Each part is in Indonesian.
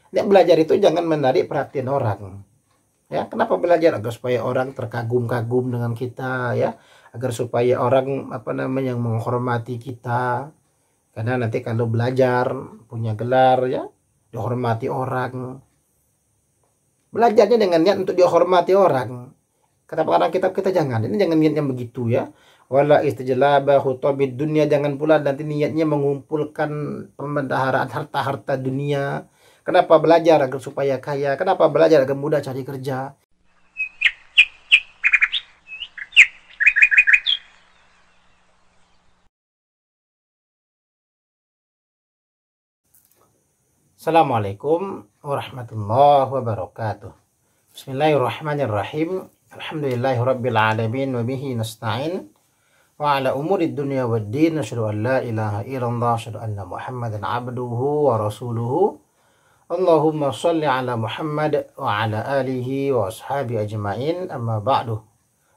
Niat belajar itu jangan menarik perhatian orang. Ya, kenapa belajar? Agar supaya orang terkagum-kagum dengan kita, ya, agar supaya orang menghormati kita. Karena nanti kalau belajar punya gelar, ya, dihormati orang. Belajarnya dengan niat untuk dihormati orang. Kata pengarang kitab kita jangan. Ini jangan niatnya begitu, ya. Wala istijlaba hutabid dunia, jangan pula nanti niatnya mengumpulkan pembendaharaan harta-harta dunia. Kenapa belajar? Agar supaya kaya. Kenapa belajar? Agar mudah cari kerja. Assalamualaikum warahmatullahi wabarakatuh. Bismillahirrahmanirrahim. Alhamdulillahirabbil alamin wa bihi nasta'in wa ala umurid dunya waddin. Asyhadu an la ilaha illallah, asyhadu anna Muhammadan abduhu wa rasuluhu. Allahumma shalli ala Muhammad wa ala alihi wa ashabi ajma'in, amma ba'du.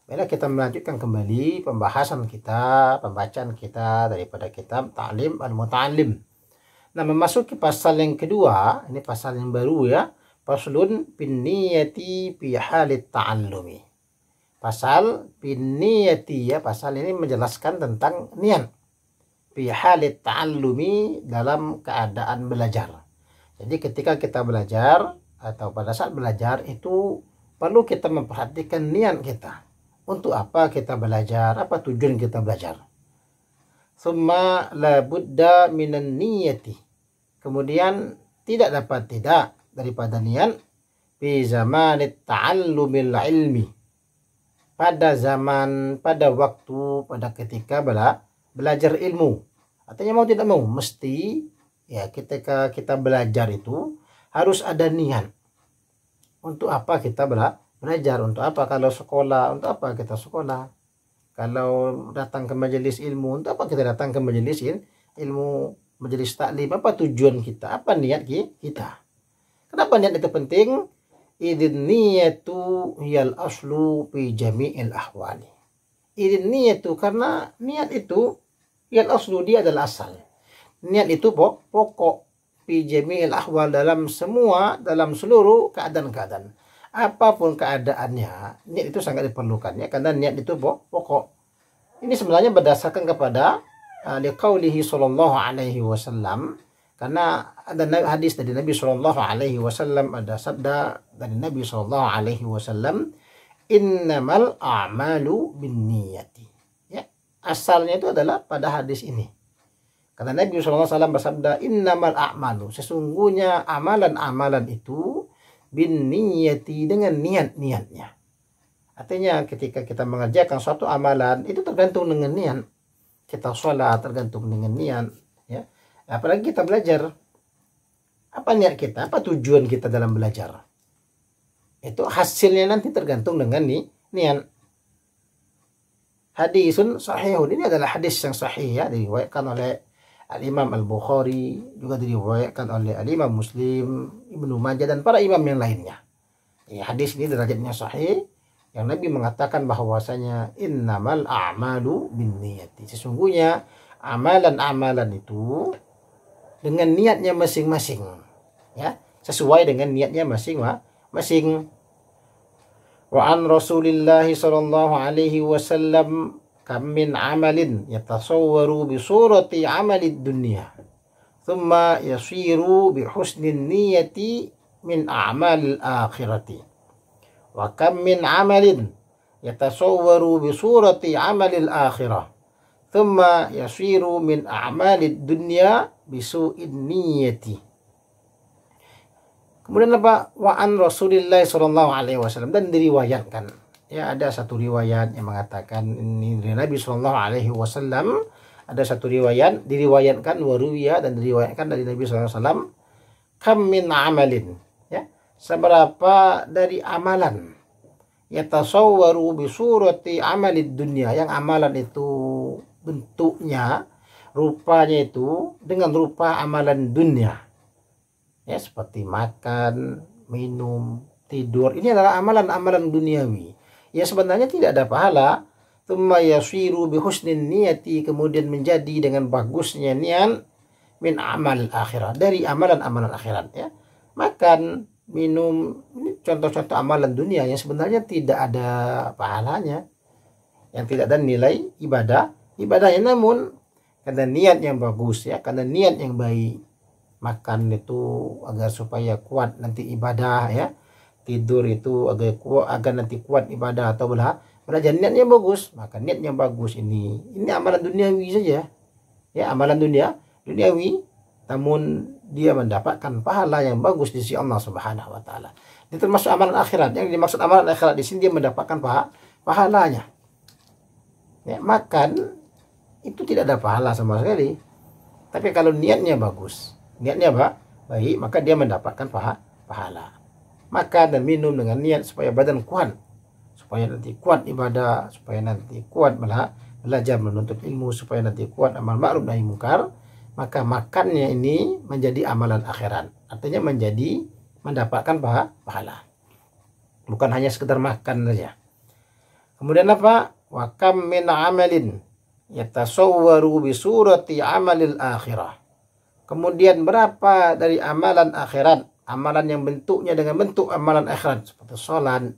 Baiklah, kita melanjutkan kembali pembahasan kita, pembacaan kita daripada kitab Ta'lim al-Muta'allim. Nah, memasuki pasal yang kedua, ini pasal yang baru, ya. Faslun bin niyati fi halit ta'allumi. Pasal bin niyati, ya, pasal ini menjelaskan tentang niat. Fi halit ta'allumi, dalam keadaan belajar. Jadi ketika kita belajar atau pada saat belajar itu perlu kita memperhatikan niat kita. Untuk apa kita belajar? Apa tujuan kita belajar? Summa la budda minan niyati. Kemudian tidak dapat tidak daripada niat fi zamanit ta'allumil ilmi. Pada zaman, pada waktu, pada ketika belajar ilmu. Artinya mau tidak mau mesti, ya, ketika kita belajar itu harus ada niat. Untuk apa kita belajar? Untuk apa kalau sekolah? Untuk apa kita sekolah? Kalau datang ke majelis ilmu, untuk apa kita datang ke majelis ilmu, majelis taklim? Apa tujuan kita? Apa niat kita? Kenapa niat itu penting? Idin niyatu hiyal aslu fi jami'il ahwali. Idin niyatu, karena niat itu hiyal aslu, dia adalah asal. Niat itu pokok fi jami'il ahwal, dalam seluruh keadaan-keadaan. Apapun keadaannya, niat itu sangat diperlukan, ya, karena niat itu pokok. Ini sebenarnya berdasarkan kepada liqaulihi sallallahu alaihi wasallam, karena ada hadis dari Nabi sallallahu alaihi wasallam, ada sabda dari Nabi sallallahu alaihi wasallam, innamal a'malu binniyati. Ya, asalnya itu adalah pada hadis ini. Karena Nabi SAW bersabda, innamal a'malu, sesungguhnya amalan-amalan itu bin niyati, dengan niat-niatnya. Artinya ketika kita mengerjakan suatu amalan itu tergantung dengan niat. Kita sholat tergantung dengan niat, ya. Apalagi kita belajar, apa niat kita, apa tujuan kita dalam belajar, itu hasilnya nanti tergantung dengan niat. Hadisun sahihun, ini adalah hadis yang sahih, ya, diriwayatkan oleh Al-Imam Al-Bukhari, juga diriwayatkan oleh Al-Imam Muslim, Ibnu Majah, dan para imam yang lainnya. Ya, hadis ini derajatnya sahih, yang Nabi mengatakan bahwasanya innamal a'malu binniyati, sesungguhnya amalan-amalan itu dengan niatnya masing-masing, ya, sesuai dengan niatnya masing-masing. Wa an Rasulillah sallallahu alaihi wasallam kam min amalin yatasawwaru bi surati amalid dunya thumma yasiru bi husnin niyati min a'malil akhirati, wa kam min amalin yatasawwaru bi surati amalil akhirah thumma yasiru min a'malid dunya bi su'in niyati. Kemudian apa? Wa an Rasulillah sallallahu alaihi wasallam, dan diriwayatkan, ya, ada satu riwayat yang mengatakan ini dari Nabi Shallallahu Alaihi Wasallam. Ada satu riwayat diriwayatkan waruya, dan diriwayatkan dari Nabi Shallallahu Alaihi Wasallam, kam min amalin, ya, seberapa dari amalan, yatasawwaru bi surati amalid dunya, yang amalan itu bentuknya, rupanya itu dengan rupa amalan dunia, ya, seperti makan, minum, tidur. Ini adalah amalan-amalan duniawi. Ya, sebenarnya tidak ada pahala. Tsumma yasiru bi husnin niyati, kemudian menjadi dengan bagusnya niat min amal akhirat, dari amalan-amalan akhirat, ya. makan, minum, ini contoh-contoh amalan dunia yang sebenarnya tidak ada pahalanya, yang tidak ada nilai ibadahnya, namun karena niat yang bagus ya, karena niat yang baik, makan itu agar supaya kuat nanti ibadah ya, tidur itu agar nanti kuat ibadah atau belajar, niatnya bagus, maka niat yang bagus ini amalan duniawi saja ya, amalan duniawi, namun dia mendapatkan pahala yang bagus di sisi Allah Subhanahu wa taala. Ini termasuk amalan akhirat. Yang dimaksud amalan akhirat di sini dia mendapatkan pahalanya. Ya, makan itu tidak ada pahala sama sekali. Tapi kalau niatnya bagus, niatnya baik, maka dia mendapatkan pahala. Makan dan minum dengan niat supaya badan kuat, supaya nanti kuat ibadah, supaya nanti kuat belajar menuntut ilmu, supaya nanti kuat amal ma'ruf nahi munkar, maka makannya ini menjadi amalan akhirat. Artinya mendapatkan pahala. Bukan hanya sekedar makan saja. Kemudian apa? Wa kam min amalin yatasawwaru bi surati amalil akhirah. Kemudian berapa dari amalan akhirat, amalan yang bentuknya dengan bentuk amalan akhirat seperti sholat,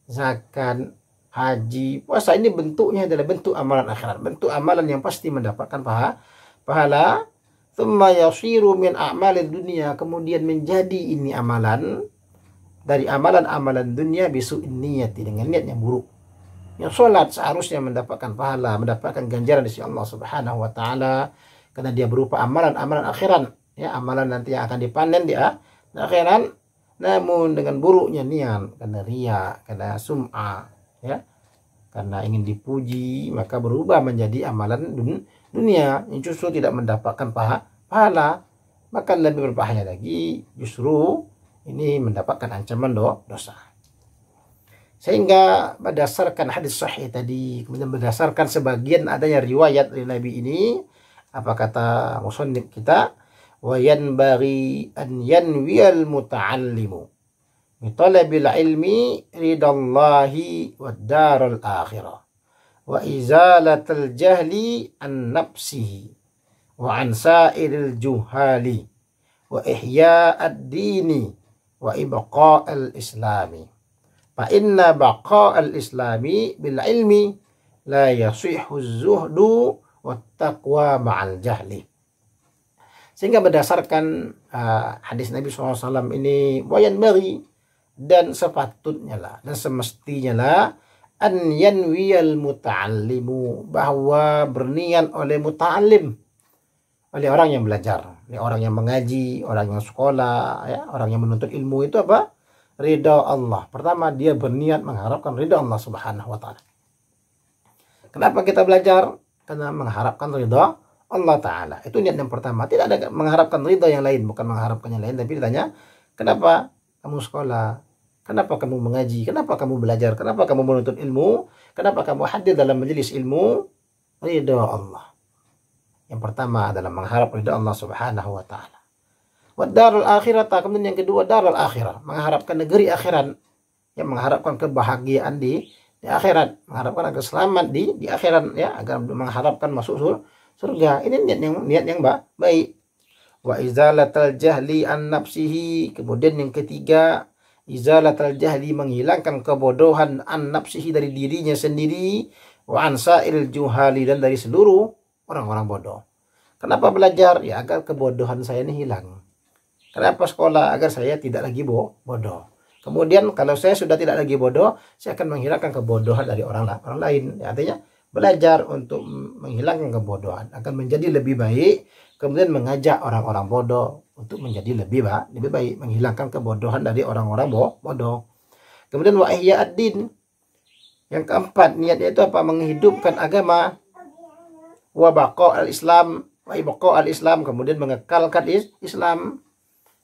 zakat, haji, puasa, ini bentuknya adalah bentuk amalan akhirat, bentuk amalan yang pasti mendapatkan pahala. Tsumma yasiru min a'malid dunia, kemudian menjadi ini amalan dari amalan-amalan dunia bisu'in niyati, dengan niat yang buruk. Yang sholat seharusnya mendapatkan pahala, mendapatkan ganjaran dari Allah Subhanahu wa taala karena dia berupa amalan-amalan akhirat ya, amalan nanti yang akan dipanen di akhirat. Namun dengan buruknya niat, karena riya, karena sum'ah ya, karena ingin dipuji, maka berubah menjadi amalan dunia yang justru tidak mendapatkan pahala. Maka lebih berbahaya lagi, justru ini mendapatkan ancaman dosa. Sehingga berdasarkan hadis sahih tadi, kemudian berdasarkan sebagian adanya riwayat dari Nabi ini, apa kata musannif kita? Wa yanbaghi an yanwiyal muta'allimu bi talabil ilmi ridallahi wad daral akhirah wa izalatal jahli an nafsihi wa an sa'iril juhali wa ihya'ad dini wa ibqa'al islami. Fa inna baqa'al islami bil ilmi la yasihhu az-zuhdu wat taqwa ma'al jahli. Sehingga berdasarkan hadis Nabi SAW ini, wayan bagi, dan sepatutnya lah dan semestinya lah, an yanwiyal muta'allimu, bahwa berniat oleh muta'allim, oleh orang yang belajar, oleh orang yang mengaji, orang yang sekolah ya, orang yang menuntut ilmu itu apa? Ridha Allah. Pertama, dia berniat mengharapkan ridha Allah Subhanahu wa taala. Kenapa kita belajar? Karena mengharapkan ridha Allah Ta'ala. Itu niat yang pertama. Tidak ada mengharapkan ridha yang lain. Bukan mengharapkan yang lain. Tapi ditanya, kenapa kamu sekolah? Kenapa kamu mengaji? Kenapa kamu belajar? Kenapa kamu menuntut ilmu? Kenapa kamu hadir dalam majelis ilmu? Ridha Allah. Yang pertama adalah mengharap ridha Allah Subhanahu wa Ta'ala. Wa darul akhirat. Kemudian yang kedua, darul akhirah. Mengharapkan negeri akhirat. Yang mengharapkan kebahagiaan di akhirat. Mengharapkan agar selamat di akhirat. Ya, agar mengharapkan masuk surga. Ini niat yang baik. Wa izalatal jahli an nafsihi. Kemudian yang ketiga, izalatal jahli, menghilangkan kebodohan an nafsihi, dari dirinya sendiri, wa an sa'il juhali, dan dari seluruh orang-orang bodoh. Kenapa belajar? Ya agar kebodohan saya ini hilang. Kenapa sekolah? Agar saya tidak lagi bodoh. Kemudian kalau saya sudah tidak lagi bodoh, saya akan menghilangkan kebodohan dari orang lain. Ya, artinya belajar untuk menghilangkan kebodohan, akan menjadi lebih baik, kemudian mengajak orang-orang bodoh untuk menjadi lebih baik, menghilangkan kebodohan dari orang-orang bodoh. Kemudian wa ihya'ad din. Yang keempat, niatnya itu apa? Menghidupkan agama. Wa baqa'al islam, wa ibqa'al islam, kemudian mengekalkan Islam.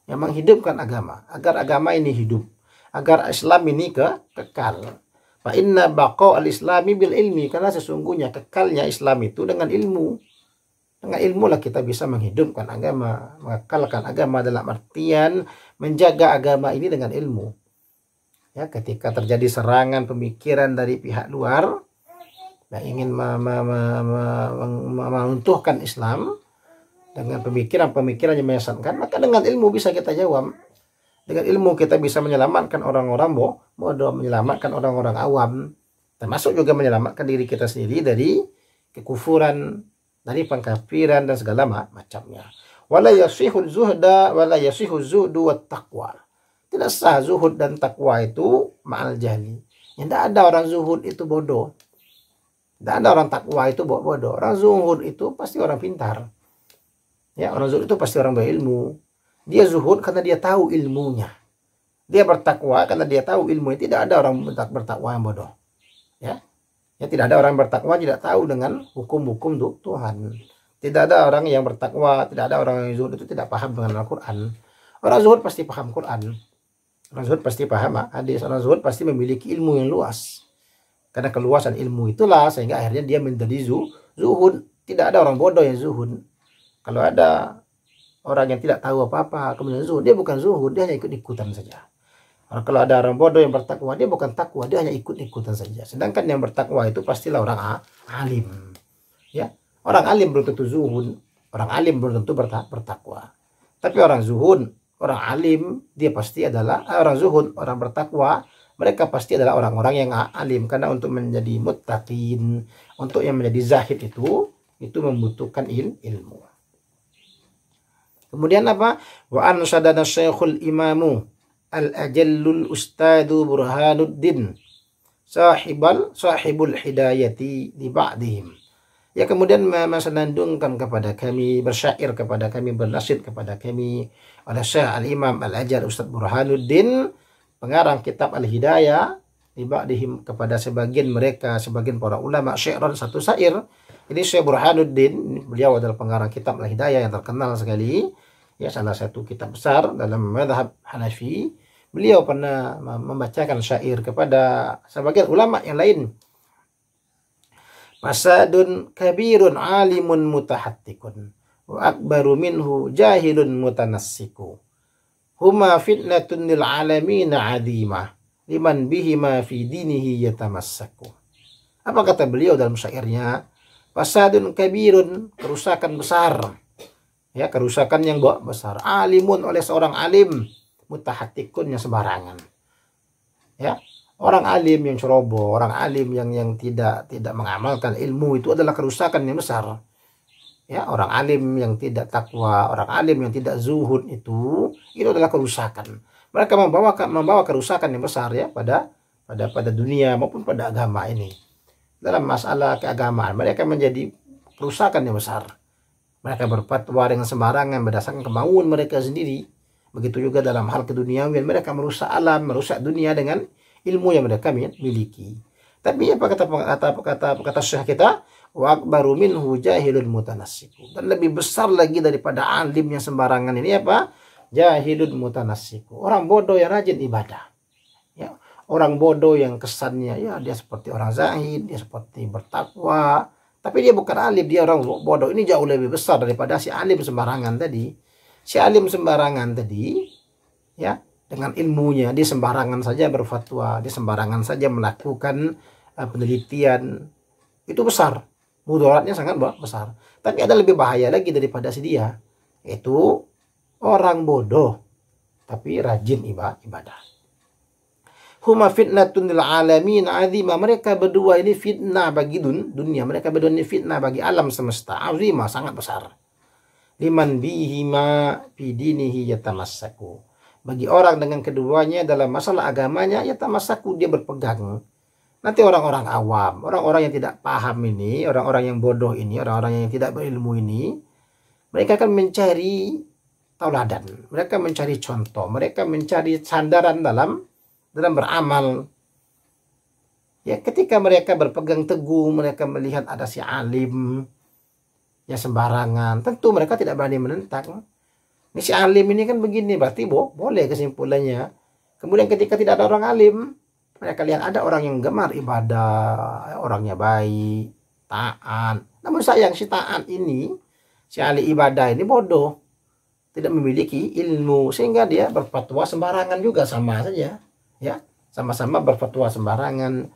Yang menghidupkan agama, agar agama ini hidup, agar Islam ini kekal. Fa inna baqa'al islami bil ilmi, karena sesungguhnya kekalnya Islam itu dengan ilmu. Dengan ilmu lah kita bisa menghidupkan agama, mengekalkan agama dalam artian menjaga agama ini dengan ilmu. Ya, ketika terjadi serangan pemikiran dari pihak luar yang ingin meruntuhkan Islam dengan pemikiran yang menyesatkan, maka dengan ilmu bisa kita jawab. Dengan ilmu kita bisa menyelamatkan orang-orang bodoh, menyelamatkan orang-orang awam, termasuk juga menyelamatkan diri kita sendiri dari kekufuran, dari pengkafiran dan segala macamnya. Wala yasihu zuhda wala yasihu zuhdu wat taqwa. Tidak sah zuhud dan takwa itu ma'al jahli. Yang tidak ada orang zuhud itu bodoh. Tidak ada orang takwa itu bodoh. Orang zuhud itu pasti orang pintar. Ya, orang zuhud itu pasti orang berilmu. Dia zuhud karena dia tahu ilmunya. Dia bertakwa karena dia tahu ilmunya. Tidak ada orang bertakwa yang bodoh. Ya, ya tidak ada orang bertakwa tidak tahu dengan hukum-hukum Tuhan. Tidak ada orang yang bertakwa, tidak ada orang yang zuhud itu tidak paham dengan Al-Quran. Orang zuhud pasti paham Quran. Orang zuhud pasti paham hadis. Orang zuhud pasti memiliki ilmu yang luas. Karena keluasan ilmu itulah sehingga akhirnya dia menjadi zuhud. Tidak ada orang bodoh yang zuhud. Kalau ada orang yang tidak tahu apa-apa kemudian zuhud, dia bukan zuhud, dia hanya ikut-ikutan saja. Kalau ada orang bodoh yang bertakwa, dia bukan takwa, dia hanya ikut-ikutan saja. Sedangkan yang bertakwa itu pastilah orang alim. Ya, orang alim belum tentu zuhud, orang alim belum tentu bertakwa. Tapi orang zuhud, orang alim, dia pasti adalah orang zuhud, orang bertakwa, mereka pasti adalah orang-orang yang alim. Karena untuk menjadi muttaqin, untuk yang menjadi zahid itu membutuhkan ilmu. Kemudian apa? Wa ansadana syekhul imamu al-ajallul ustadu Burhanuddin sahibul hidayati di ba'dihim. Ya, kemudian menandungkan kepada kami, bersyair kepada kami, bernasyid kepada kami oleh Syekh Al-Imam Al-Ajal Ustaz Burhanuddin, pengarang kitab Al-Hidayah, di ba'dihim kepada sebagian mereka, sebagian para ulama, syi'ran, satu syair. Ini Syekh Burhanuddin, beliau adalah pengarang kitab Al-Hidayah yang terkenal sekali, ya, salah satu kitab besar dalam mazhab Hanafi. Beliau pernah membacakan syair kepada sebagian ulama yang lain. Fasadun kabirun alimun mutahattikun wa akbaru minhu jahilun mutanassiku. Huma fitnatun lil alamina adimah liman bihima fi dinihi yatamassaku. Apa kata beliau dalam syairnya? Fasadun kabirun, kerusakan besar. Ya, kerusakan yang besar. Alimun, oleh seorang alim, mutahattikun, yang sembarangan. Ya, orang alim yang ceroboh, orang alim yang tidak mengamalkan ilmu, itu adalah kerusakan yang besar. Ya, orang alim yang tidak takwa, orang alim yang tidak zuhud, itu adalah kerusakan. Mereka membawa kerusakan yang besar, ya, pada dunia maupun pada agama ini. Dalam masalah keagamaan, mereka menjadi kerusakan yang besar. Mereka berfatwa dengan sembarangan berdasarkan kemauan mereka sendiri. Begitu juga dalam hal keduniawian, mereka merusak alam, merusak dunia dengan ilmu yang mereka miliki. Tapi apa kata syekh kita? Wa akbaru minhu jahilun mutanassiku. Dan lebih besar lagi daripada alim yang sembarangan ini apa? Jahilun mutanassiku. Orang bodoh yang rajin ibadah. Ya, orang bodoh yang kesannya ya dia seperti orang zahid, dia seperti bertakwa, tapi dia bukan alim, dia orang bodoh. Ini jauh lebih besar daripada si alim sembarangan tadi. Si alim sembarangan tadi, ya, dengan ilmunya dia sembarangan saja berfatwa, dia sembarangan saja melakukan penelitian, itu besar, mudaratnya sangat besar. Tapi ada lebih bahaya lagi daripada si dia, yaitu orang bodoh tapi rajin ibadah. Huma fitnatun lil alamin azimah. Mereka berdua ini fitnah bagi dunia. Mereka berdua ini fitnah bagi alam semesta. Azimah, sangat besar. Liman bihima fi dinihi yatamassaku. Bagi orang dengan keduanya dalam masalah agamanya, yatamassaku, dia berpegang. Nanti orang-orang awam, orang-orang yang tidak paham ini, orang-orang yang bodoh ini, orang-orang yang tidak berilmu ini, mereka akan mencari tauladan. Mereka mencari contoh. Mereka mencari sandaran dalam beramal. Ya, ketika mereka berpegang teguh, mereka melihat ada si alim yang sembarangan, tentu mereka tidak berani menentang. Ini si alim ini kan begini, berarti boleh kesimpulannya. Kemudian ketika tidak ada orang alim, mereka lihat ada orang yang gemar ibadah, orangnya baik, taat. Namun sayang si taat ini, si ahli ibadah ini bodoh, tidak memiliki ilmu, sehingga dia berfatwa sembarangan juga, sama saja. Ya, sama-sama berfatwa sembarangan,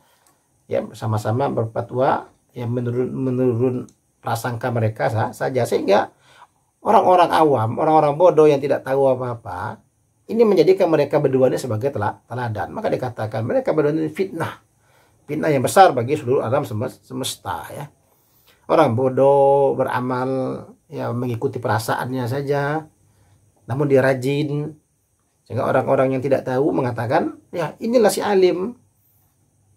ya, sama-sama berfatwa yang menurun prasangka mereka saja, sehingga orang-orang awam, orang-orang bodoh yang tidak tahu apa-apa, Ini menjadikan mereka berdua ini sebagai teladan. Maka dikatakan mereka berdua ini fitnah. Fitnah yang besar bagi seluruh alam semesta ya. Orang bodoh beramal ya mengikuti perasaannya saja. Namun dia rajin. Sehingga orang-orang yang tidak tahu mengatakan, ya inilah si alim.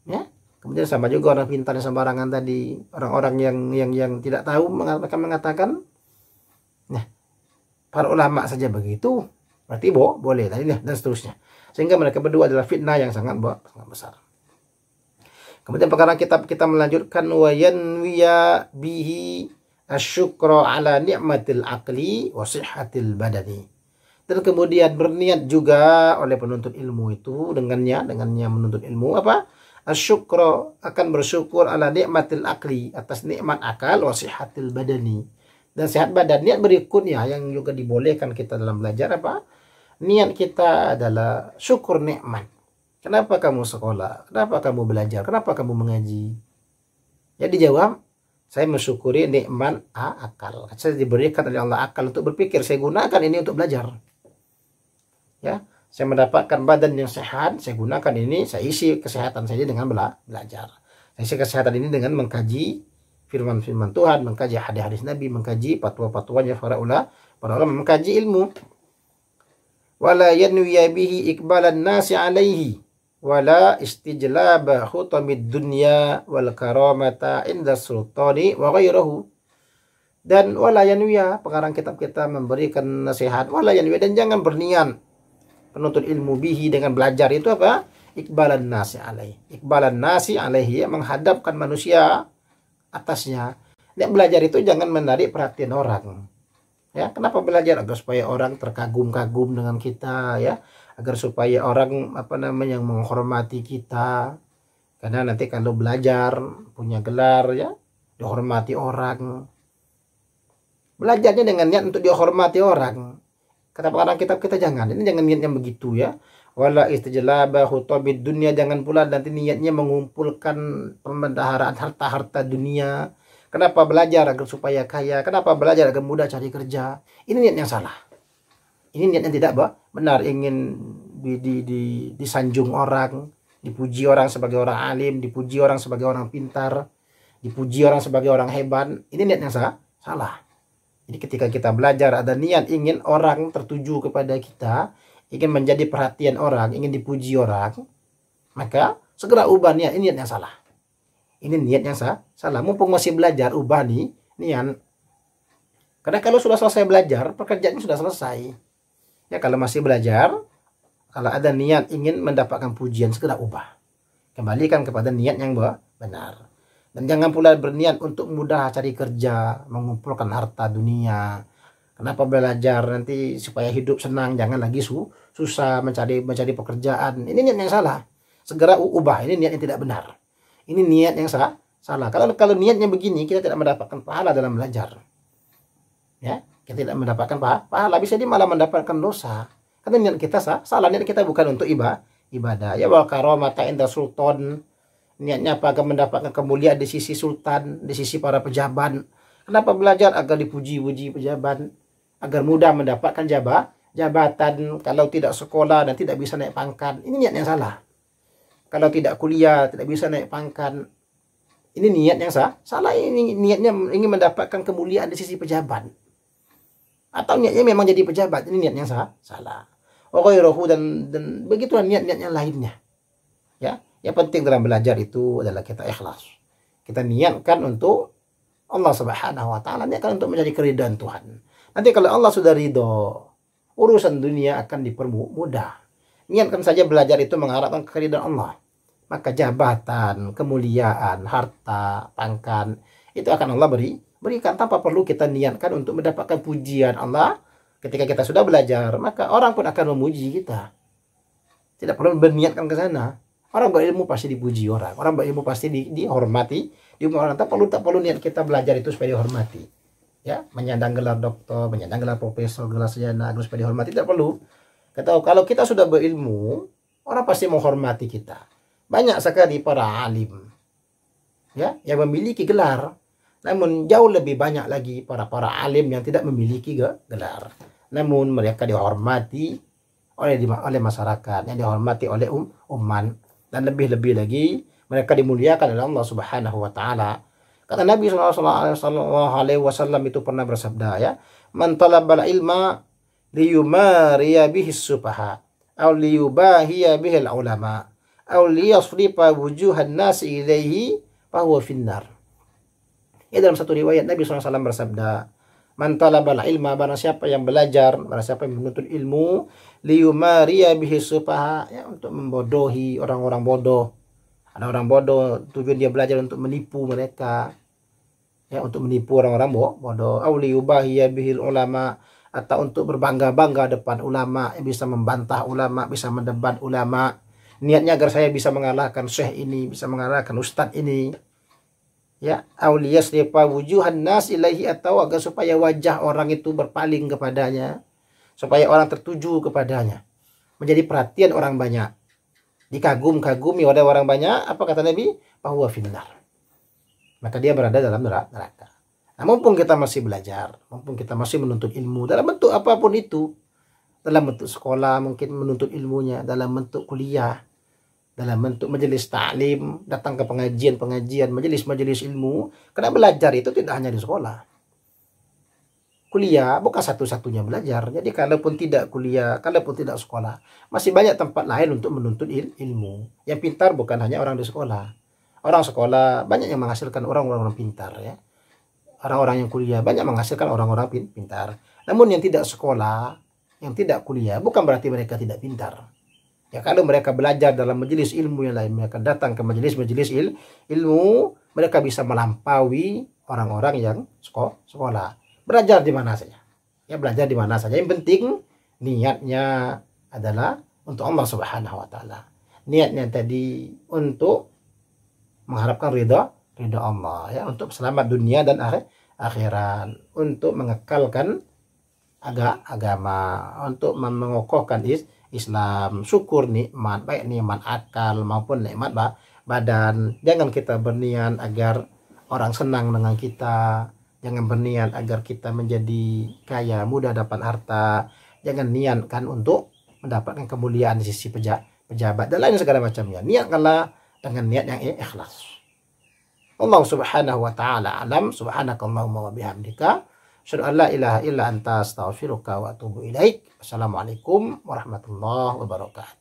Ya. Kemudian sama juga orang pintar yang sembarangan tadi. Orang-orang yang tidak tahu mengatakan, nah, para ulama saja begitu. Berarti boleh tadi dan seterusnya. Sehingga mereka berdua adalah fitnah yang sangat besar. Kemudian perkara kita melanjutkan wa yanwiya bihi asyukra ala ni'matil aqli wa sihhatil badani. Dan kemudian berniat juga oleh penuntut ilmu itu dengannya menuntut ilmu apa? Asyukra, akan bersyukur ala ni'matil aqli, atas nikmat akal wa sihhatil badani. Dan sehat badan. Niat berikutnya yang juga dibolehkan kita dalam belajar apa? Niat kita adalah syukur nikmat. Kenapa kamu sekolah? Kenapa kamu belajar? Kenapa kamu mengaji? Ya dijawab, saya mensyukuri nikmat akal. Saya diberikan oleh Allah akal untuk berpikir. Saya gunakan ini untuk belajar. Ya, saya mendapatkan badan yang sehat. Saya gunakan ini. Saya isi kesehatan saya dengan belajar. Saya isi kesehatan ini dengan mengkaji firman-firman Tuhan, mengkaji hadis-hadis Nabi, mengkaji fatwa-fatwanya para ulama, mengkaji ilmu. Wala yanwiya bihi iqbalan nasi alaihi wala istijlaba khutamid dunya wal karamata inda sultani wa ghairahu. Dan wala yanwiya, pengarang kitab kita memberikan nasihat, wala yanwiya, dan jangan berniat penuntut ilmu bihi dengan belajar itu apa? Iqbalan nasi alaihi. Iqbalan nasi alaihi, menghadapkan manusia atasnya. Dan belajar itu jangan menarik perhatian orang. Ya, kenapa belajar? Agar supaya orang terkagum-kagum dengan kita ya, agar supaya orang menghormati kita. Karena nanti kalau belajar punya gelar ya, dihormati orang. Belajarnya dengan niat untuk dihormati orang. Kata pengarang kitab kita jangan. Ini jangan niatnya begitu ya. Wala istijlaba hutabid dunia, jangan pula nanti niatnya mengumpulkan pembendaharaan harta-harta dunia. Kenapa belajar? Agar supaya kaya. Kenapa belajar? Agar mudah cari kerja. Ini niat yang salah. Ini niat yang tidak benar. Ingin disanjung orang, dipuji orang sebagai orang alim, dipuji orang sebagai orang pintar, dipuji orang sebagai orang hebat. Ini niat yang salah. Jadi ketika kita belajar ada niat ingin orang tertuju kepada kita, ingin menjadi perhatian orang, ingin dipuji orang, maka segera ubah niat. Ini niat yang salah. Ini niat yang salah. Mumpung masih belajar, ubah nih niat. Karena kalau sudah selesai belajar, pekerjaannya sudah selesai. Ya, kalau masih belajar, kalau ada niat ingin mendapatkan pujian, segera ubah. Kembalikan kepada niat yang benar. Dan jangan pula berniat untuk mudah cari kerja, mengumpulkan harta dunia. Kenapa belajar nanti supaya hidup senang, jangan lagi susah mencari pekerjaan. Ini niat yang salah. Segera ubah. Ini niat yang tidak benar. Ini niat yang salah. Kalau niatnya begini, kita tidak mendapatkan pahala dalam belajar. Ya, kita tidak mendapatkan pahala. Bisa dia malah mendapatkan dosa. Karena niat kita salah. Niat kita bukan untuk ibadah. Ya, wal karamata inda sultan. Niatnya apa? Agar mendapatkan kemuliaan di sisi sultan, di sisi para pejabat. Kenapa belajar? Agar dipuji-puji pejabat, agar mudah mendapatkan jabatan. Kalau tidak sekolah dan tidak bisa naik pangkat, ini niat yang salah. Kalau tidak kuliah, tidak bisa naik pangkat, ini niat yang salah. Ini niatnya ingin mendapatkan kemuliaan di sisi pejabat, atau niatnya memang jadi pejabat. Ini niat yang salah. Dan begitulah niat-niat yang lainnya. Ya, yang penting dalam belajar itu adalah kita ikhlas. Kita niatkan untuk Allah Subhanahu wa taala, niatkan untuk mencari keridhaan Tuhan. Nanti kalau Allah sudah ridho, urusan dunia akan dipermudah. Niatkan saja belajar itu mengharapkan keridhaan Allah. Maka jabatan, kemuliaan, harta, pangkat, itu akan Allah berikan tanpa perlu kita niatkan untuk mendapatkan pujian Allah. Ketika kita sudah belajar, maka orang pun akan memuji kita. Tidak perlu berniatkan ke sana. Orang berilmu pasti dipuji orang. Orang berilmu pasti dihormati. Orang tak perlu niat kita belajar itu supaya dihormati. Ya, menyandang gelar doktor, menyandang gelar profesor, gelar sarjana, agar supaya dihormati, tidak perlu. Kalau kita sudah berilmu, orang pasti menghormati kita. Banyak sekali para alim ya yang memiliki gelar, namun jauh lebih banyak lagi para alim yang tidak memiliki gelar. Namun mereka dihormati oleh masyarakat, yang dihormati oleh umat, dan lebih-lebih lagi mereka dimuliakan oleh Allah Subhanahu wa taala. Kata Nabi sallallahu alaihi wasallam itu pernah bersabda, ya, man talabal ilma liyumariya bihi sufaha aw liyubahiya bihi ulama aw liyasrifa wujuhan nasi ilaihi fahuwa finnar. Ya, dalam satu riwayat Nabi SAW bersabda, man talabal ilma, barang siapa yang belajar, barang siapa yang menuntut ilmu, liyumariya bihi sufaha, ya, untuk membodohi orang-orang bodoh. Ada orang bodoh, tujuan dia belajar untuk menipu mereka, ya, untuk menipu orang-orang bodoh. Aw liyubahiya bihi ulama, atau untuk berbangga-bangga depan ulama, bisa membantah ulama, bisa mendebat ulama. Niatnya agar saya bisa mengalahkan syekh ini, bisa mengalahkan ustadz ini. Ya, auliyas lipa wujuhan nas ilaihi, atau agar supaya wajah orang itu berpaling kepadanya, supaya orang tertuju kepadanya, menjadi perhatian orang banyak, dikagum-kagumi oleh orang banyak. Apa kata Nabi? Bahwa finnar, maka dia berada dalam neraka. Nah, mumpung kita masih belajar, mumpung kita masih menuntut ilmu dalam bentuk apapun itu, dalam bentuk sekolah mungkin menuntut ilmunya, dalam bentuk kuliah, dalam bentuk majelis taklim, datang ke pengajian-pengajian, majelis-majelis ilmu. Karena belajar itu tidak hanya di sekolah. Kuliah bukan satu-satunya belajar. Jadi kalaupun tidak kuliah, kalaupun tidak sekolah, masih banyak tempat lain untuk menuntut ilmu. Yang pintar bukan hanya orang di sekolah. Orang sekolah banyak yang menghasilkan orang-orang pintar, ya. Orang-orang yang kuliah banyak menghasilkan orang-orang pintar. Namun yang tidak sekolah, yang tidak kuliah, bukan berarti mereka tidak pintar. Ya, kalau mereka belajar dalam majelis ilmu yang lain, mereka datang ke majelis-majelis ilmu, mereka bisa melampaui orang-orang yang sekolah. Belajar di mana saja. Ya, belajar di mana saja. Yang penting niatnya adalah untuk Allah Subhanahu wa taala. Niatnya tadi untuk mengharapkan ridha Allah, ya, untuk selamat dunia dan akhirat, untuk mengekalkan agama, untuk mengokohkan Islam, syukur nikmat, baik nikmat akal maupun nikmat badan. Jangan kita berniat agar orang senang dengan kita, jangan berniat agar kita menjadi kaya, mudah dapat harta, jangan niatkan untuk mendapatkan kemuliaan di sisi pejabat dan lain segala macamnya. Niatkanlah dengan niat yang ikhlas. Allah Subhanahu wa taala alam. Subhanakallahumma wa bihamdika, asyhadu an la ilaha illa anta, astaghfiruka wa atubu ilaik. Assalamualaikum warahmatullahi wabarakatuh.